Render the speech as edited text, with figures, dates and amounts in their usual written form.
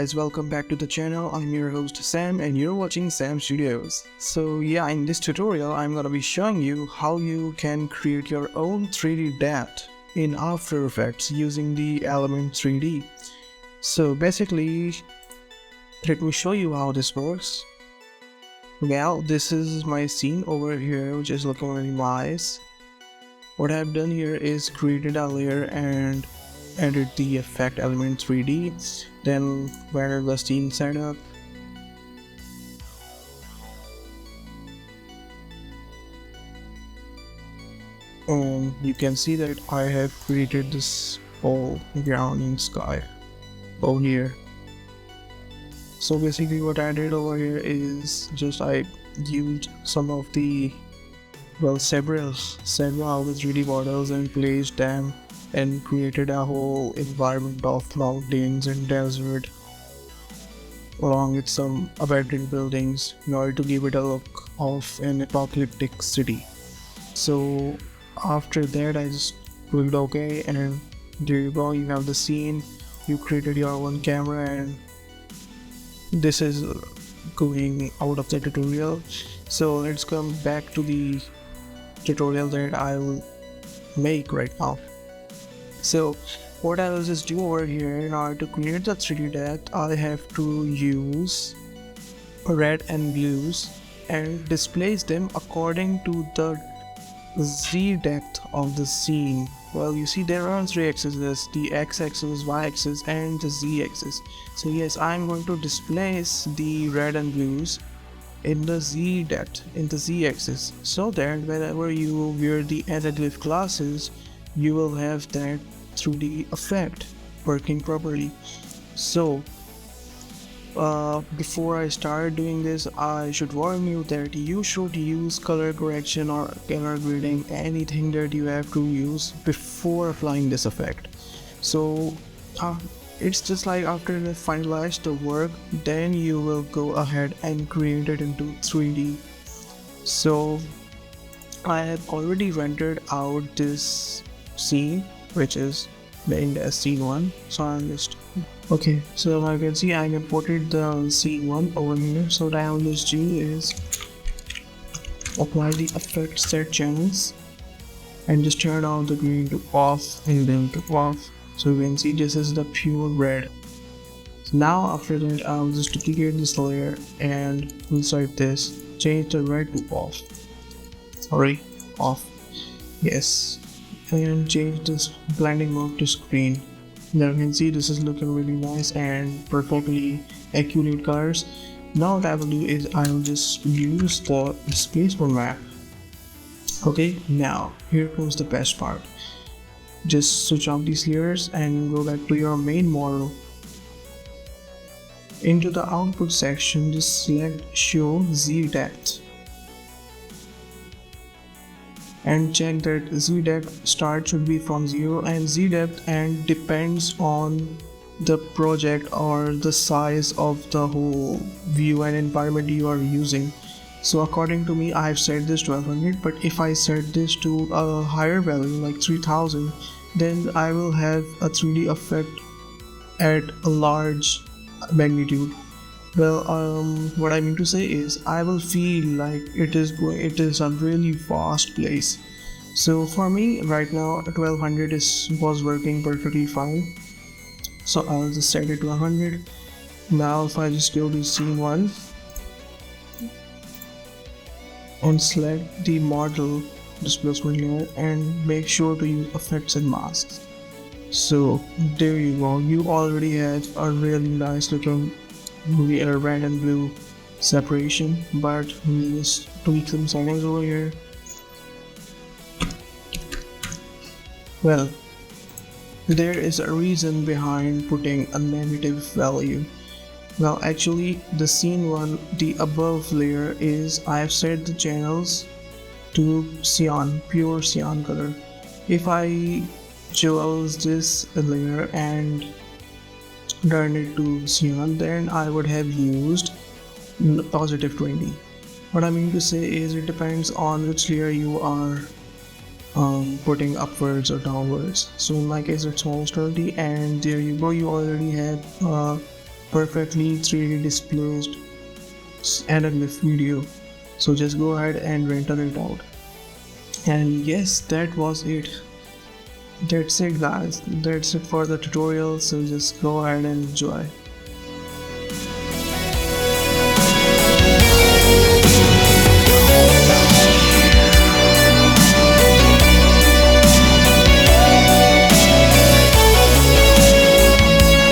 guys, welcome back to the channel. I'm your host Sam and you're watching Sam Studios. So yeah, in this tutorial I'm gonna be showing you how you can create your own 3D depth in After Effects using the element 3D. So basically, let me show you how this works. Well, this is my scene over here, which is looking really nice. What I've done here is created a layer and added the effect element 3D, then where the scene setup. You can see that I have created this whole ground in sky over here. So basically what I did over here is just I used some of the several of the 3D models and placed them and created a whole environment of mountains and desert along with some abandoned buildings in order to give it a look of an apocalyptic city. So after that I just clicked OK, and there you go, you have the scene, you created your own camera, and this is going out of the tutorial. So let's come back to the tutorial that I will make right now. So what I will just do over here, in order to create the 3D depth, I have to use red and blues and displace them according to the Z depth of the scene. Well, you see there are three axes: the x-axis, y-axis and the z-axis. So yes, I'm going to displace the red and blues in the Z depth, in the z-axis, so that whenever you wear the anaglyph glasses, you will have that 3D effect working properly. So before I start doing this, I should warn you that you should use color correction or color grading, anything that you have to use before applying this effect. So it's just like after you finalize the work, then you will go ahead and create it into 3D. So I have already rendered out this scene, which is named as scene 1. So I'm just okay, so I can see I imported the scene 1 over here. So what I will just do is apply the effect set channels and just turn on the green to off and then to off. So you can see this is the pure red. So now after that I'll just duplicate this layer and inside this change the red to off. Off. Yes. And change this blending mode to screen. Now you can see this is looking really nice and perfectly accurate colors. Now what I will do is I will just use the displacement map. Okay, now here comes the best part. Just switch off these layers and go back to your main model. Into the output section, just select show Z depth and check that Z depth start should be from 0 and Z depth and depends on the project or the size of the whole view and environment you are using. So according to me, I've set this 1200, but if I set this to a higher value like 3000, then I will have a 3D effect at a large magnitude. Well, what I mean to say is I will feel like it is a really vast place. So for me right now 1200 was working perfectly fine. So I'll just set it to 100. Now if I just go to scene 1 and select the model displacement layer and make sure to use effects and masks. So there you go, you already have a really nice looking red and blue separation, but we just tweak some settings over here. Well, there is a reason behind putting a negative value. Well, actually the scene 1, the above layer, is I have set the channels to cyan, pure cyan color. If I chose this layer and turn it to cyan, then I would have used positive 20. What I mean to say is it depends on which layer you are putting upwards or downwards. So in my case it's almost 30, and there you go, you already have perfectly 3D displaced anaglyph video. So just go ahead and render it out. And yes, that was it. That's it guys, that's it for the tutorial, so just go ahead and enjoy.